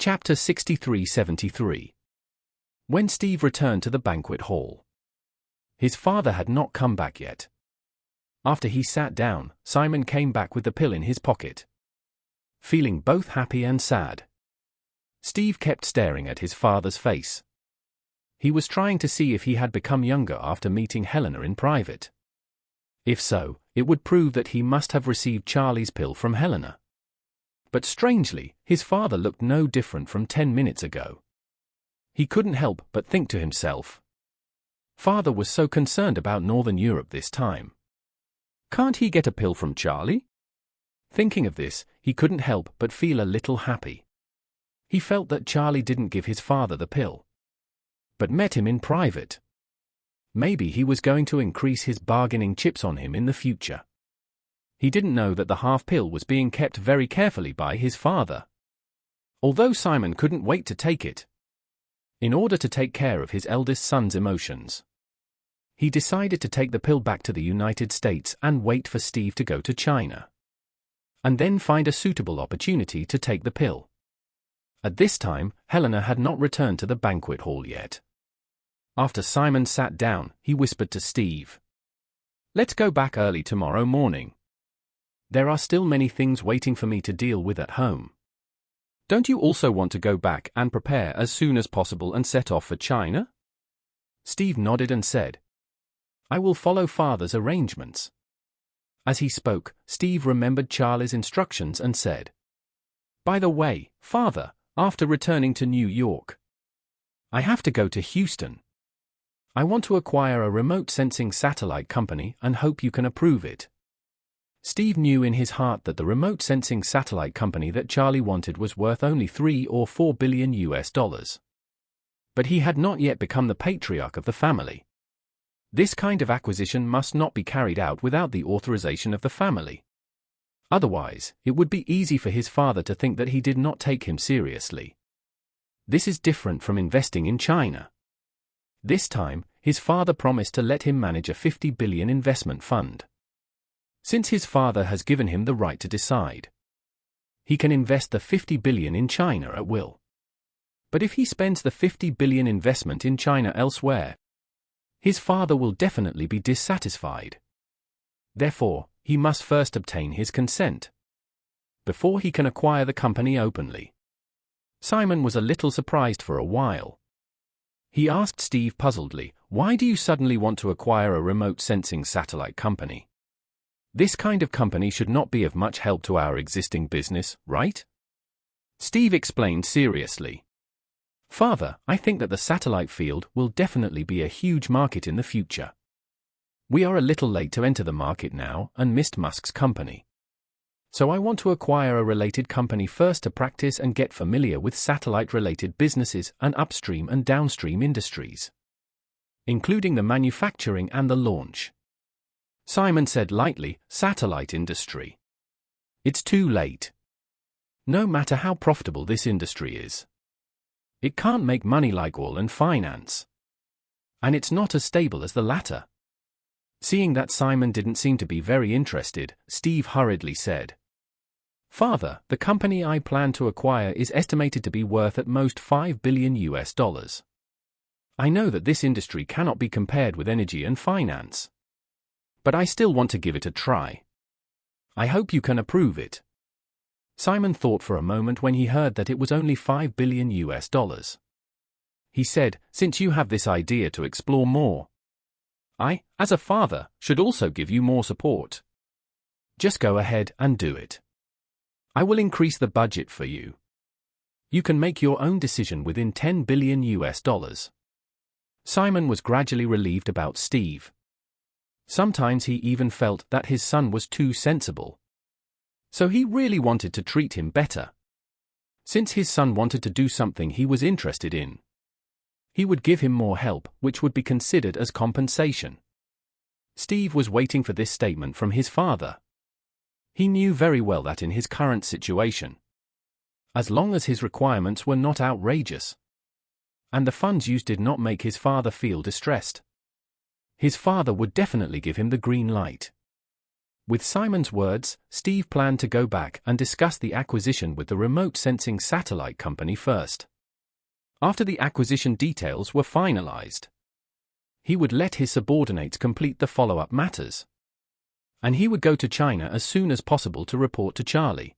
Chapter 63-73. When Steve returned to the banquet hall, his father had not come back yet. After he sat down, Simon came back with the pill in his pocket, feeling both happy and sad. Steve kept staring at his father's face. He was trying to see if he had become younger after meeting Helena in private. If so, it would prove that he must have received Charlie's pill from Helena. But strangely, his father looked no different from 10 minutes ago. He couldn't help but think to himself, father was so concerned about Northern Europe this time. Can't he get a pill from Charlie? Thinking of this, he couldn't help but feel a little happy. He felt that Charlie didn't give his father the pill, but met him in private. Maybe he was going to increase his bargaining chips on him in the future. He didn't know that the half pill was being kept very carefully by his father. Although Simon couldn't wait to take it, in order to take care of his eldest son's emotions, he decided to take the pill back to the United States and wait for Steve to go to China, and then find a suitable opportunity to take the pill. At this time, Helena had not returned to the banquet hall yet. After Simon sat down, he whispered to Steve, "Let's go back early tomorrow morning. There are still many things waiting for me to deal with at home. Don't you also want to go back and prepare as soon as possible and set off for China?" Steve nodded and said, "I will follow father's arrangements." As he spoke, Steve remembered Charlie's instructions and said, "By the way, father, after returning to New York, I have to go to Houston. I want to acquire a remote sensing satellite company and hope you can approve it." Steve knew in his heart that the remote sensing satellite company that Charlie wanted was worth only $3 or $4 billion. But he had not yet become the patriarch of the family. This kind of acquisition must not be carried out without the authorization of the family. Otherwise, it would be easy for his father to think that he did not take him seriously. This is different from investing in China. This time, his father promised to let him manage a $50 billion investment fund. Since his father has given him the right to decide, he can invest the $50 billion in China at will. But if he spends the $50 billion investment in China elsewhere, his father will definitely be dissatisfied. Therefore, he must first obtain his consent before he can acquire the company openly. Simon was a little surprised for a while. He asked Steve puzzledly, "Why do you suddenly want to acquire a remote sensing satellite company? This kind of company should not be of much help to our existing business, right?" Steve explained seriously, "Father, I think that the satellite field will definitely be a huge market in the future. We are a little late to enter the market now and missed Musk's company. So I want to acquire a related company first to practice and get familiar with satellite-related businesses and upstream and downstream industries, including the manufacturing and the launch." Simon said lightly, "Satellite industry. It's too late. No matter how profitable this industry is, it can't make money like oil and finance. And it's not as stable as the latter." Seeing that Simon didn't seem to be very interested, Steve hurriedly said, "Father, the company I plan to acquire is estimated to be worth at most $5 billion. I know that this industry cannot be compared with energy and finance, but I still want to give it a try. I hope you can approve it." Simon thought for a moment when he heard that it was only $5 billion. He said, "Since you have this idea to explore more, I, as a father, should also give you more support. Just go ahead and do it. I will increase the budget for you. You can make your own decision within $10 billion. Simon was gradually relieved about Steve. Sometimes he even felt that his son was too sensible. So he really wanted to treat him better. Since his son wanted to do something he was interested in, he would give him more help, which would be considered as compensation. Steve was waiting for this statement from his father. He knew very well that in his current situation, as long as his requirements were not outrageous, and the funds used did not make his father feel distressed, his father would definitely give him the green light. With Simon's words, Steve planned to go back and discuss the acquisition with the remote sensing satellite company first. After the acquisition details were finalized, he would let his subordinates complete the follow-up matters. And he would go to China as soon as possible to report to Charlie.